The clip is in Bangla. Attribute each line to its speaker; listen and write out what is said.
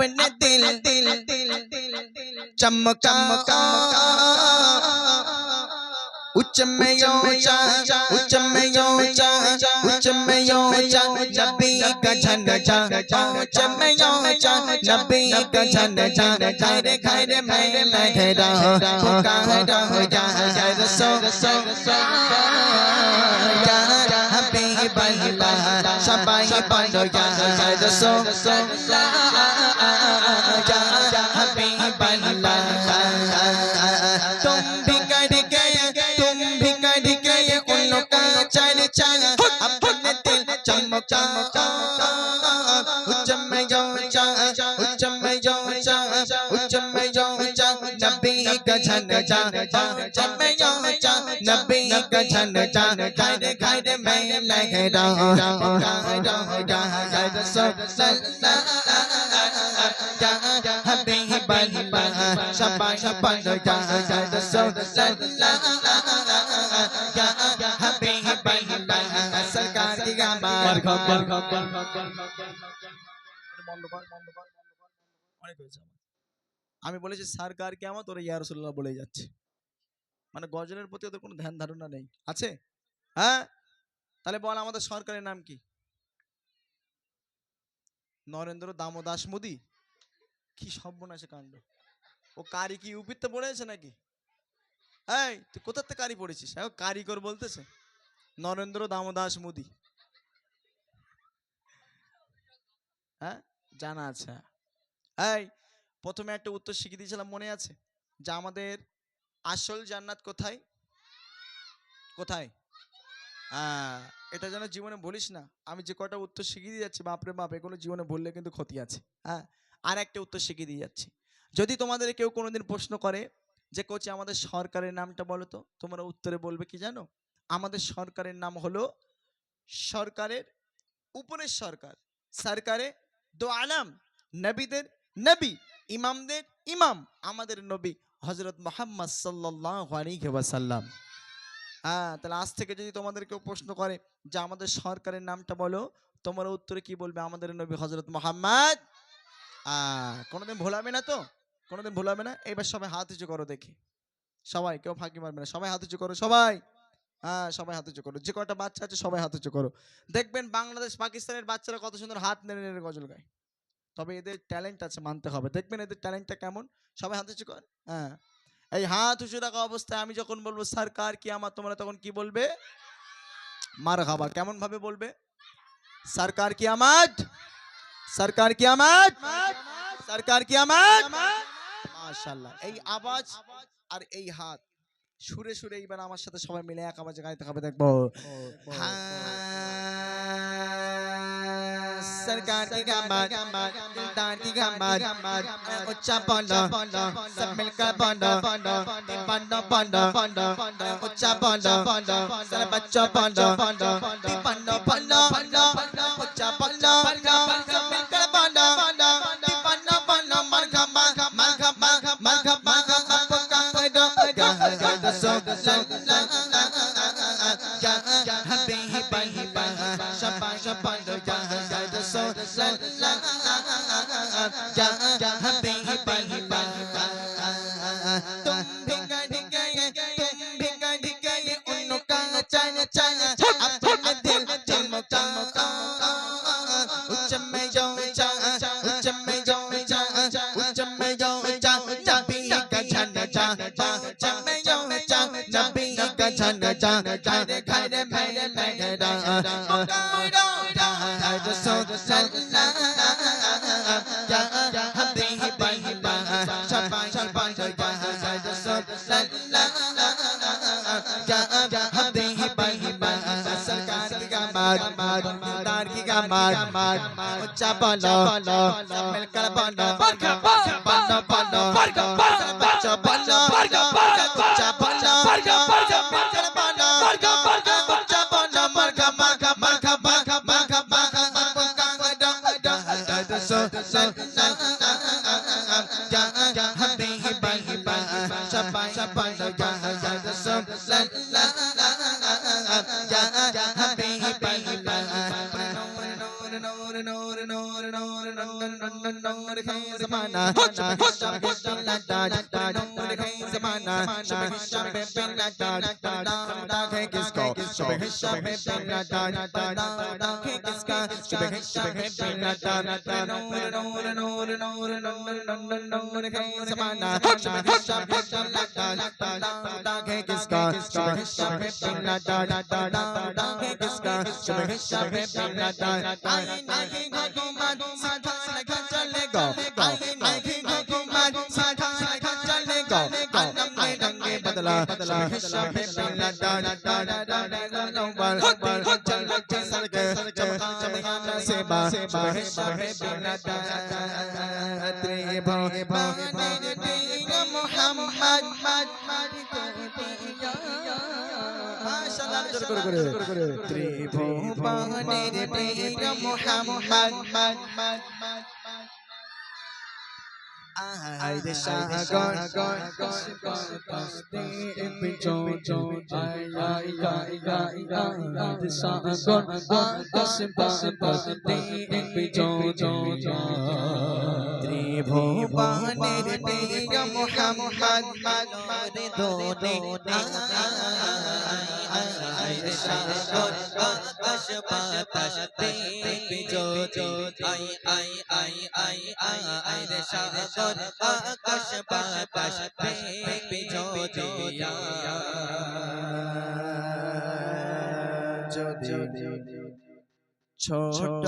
Speaker 1: अपने दिल चमका उच्च में ऊंचा उच्च में ऊंचा उच्च में ऊंचा नबी का झंडा उच्च में ऊंचा नबी का झंडा खैर खैर मैं लहरा पुकारा या रसूल या हबीब अल्लाह शबाई बंदो या रसूल या हबीब अल्लाह तुम भी कर गए उनका चर्चा अपने दिल चमका उच्च में ऊंचा उच्च में ऊंचा उच्च में ऊंचा नबी का झंडा उच्च में ऊंचा नबी का झंडा खैर खैर मैं लहरा या रसूल या हबीब अल्लाह शबाश बंदो या रसूल या हबीब अल्लाह सरकार की गामार অনেক হয়েছে আমি বলেছি সরকার কিয়ামত ওরা ইয়া রাসূলুল্লাহ বলে যাচ্ছে মানে গজলের প্রতি ওদের কোনো ধ্যান ধারণা নেই আছে হ্যাঁ তাহলে বল আমাদের সরকারের নাম কি নরেন্দ্র দামোদাস মোদি কি সর্বনাশে কাণ্ড ও কারি কি ইউপিতে পড়েছে নাকি এই তুই কোথা থেকে কারি পড়েছিস কারিগর বলতেছে নরেন্দ্র দামোদাস মোদি হ্যাঁ জানা আছে এই প্রথমে একটা উত্তর শিখিয়ে দিয়েছিলাম মনে আছে যে আমাদের আসল জান্নাত কোথায় কোথায় এটা যেন জীবনে বলিস না আমি যে কটা উত্তর শিখিয়ে দিয়ে যাচ্ছি বাপরে বাপ এগুলো জীবনে বললে কিন্তু ক্ষতি আছে হ্যাঁ আর একটা উত্তর শিখিয়ে দিয়ে যাচ্ছি যদি তোমাদের কেউ কোনোদিন প্রশ্ন করে যে কোচি আমাদের সরকারের নামটা বলো তো তোমরা উত্তরে বলবে কি জানো আমাদের সরকারের নাম হলো সরকারের উপরের সরকার সরকারে দো আলম নবীদের নবী ইমামদের ইমাম আমাদের নবী হযরত মুহাম্মদ সাল্লাল্লাহু আলাইহি ওয়াসাল্লাম তাহলে আজ থেকে যদি তোমাদের কেউ প্রশ্ন করে যে আমাদের সরকারের নামটা বলো তোমরা উত্তরে কি বলবে আমাদের নবী হযরত মুহাম্মদ কোনোদিন ভোলাবে না তো কোনোদিন ভোলাবে না এবার সবাই হাত উঁচু করো দেখি সবাই কেউ ফাঁকি মারবে না সবাই হাত উঁচু করো সবাই সবাই হাত উঁচু করো যে কটা বাচ্চা আছে সবাই হাত উঁচু করো দেখবেন বাংলাদেশ পাকিস্তানের বাচ্চারা কত সুন্দর হাত নেড়ে নেড়ে গজল গায় তবে এদের ট্যালেন্ট আছে মানতে হবে দেখবেন এদের ট্যালেন্টটা কেমন সবাই হাত উঁচু কর এই হাত উঁচু রাখা অবস্থায় আমি যখন বলবো সরকার কিয়ামত তোমরা তখন কি বলবে মারহাবা কেমন ভাবে বলবে সরকার কিয়ামত সরকার কিয়ামত সরকার কিয়ামত মাশাআল্লাহ এই আওয়াজ আর এই হাত সুরে সুরে এইবার আমার সাথে সবাই মিলে এক আওয়াজে গাইতে হবে দেখবো सरकार की गामत दिलदार की गामत उच्चा बोलो सब मिलकर बोलो बंदो बोलो उच्चा बोलो सारे बच्चों बोलो बंदो बोलो उच्चा बोलो सब मिलकर बोलो बंदो बोलो मरहबा मरहबा मरहबा आपका करो या हबीब अल्लाह शबाश बंदो या हबीब अल्लाह तुम भी गढ़ गए उनका चर्चा अपने दिल चमका उच्च में ऊंचा उच्च में ऊंचा उच्च में ऊंचा नबी का झंडा उच्च में ऊंचा नबी का झंडा खैर खैर मैं लहरा रसूल या हबीब अल्लाह शबाश बंदो या रसूल या हबीब अल्लाह सरकार की गामार दिलदार की गामार उच्चा बोलो मिलकर बोलो बंदो बोलो बच्चों बोलो उच्चा बोलो मिलकर बोलो उच्चा बोलो मरहबा मरहबा मरहबा या हबीब अल्लाह शबाश बंदो या रसूल या हबीब अल्लाह नूर नूर नूर नूर नूर नूर नूर है ज़माना शब शब बिला ताज नूर है ज़माना शब शब बिला ताज पर्दा है किसको शब शब बिला ताज पर्दा है किसका शब शब बिला ताज नूर नूर नूर नूर नूर नूर है ज़माना शब शब बिला ताज पर्दा है किसका शब शब बिला ताज पर्दा है किसका शब शब बिला ताज आई नहीं हुकूमत सीधा लगा चलेगा आई नहीं हुकूमत सीधा लगा चलेगा आलम में रंगे बदला शब शब बिला ताज पर्दा चल के सड़के चमकाना से बा शब शब बिला ताज मोहम्मद माशाअल्लाह করে ত্রিভুবনের প্রিয় মোহাম্মদ আইরে সাগর ত্রিভুবনের প্রিয় মোহাম্মদ দোনে আইরে সাগর আকাশ বাতাস দেখবি যদি আইরে সাগর আকাশ বাতাস দেখবি যদি যদি ছোট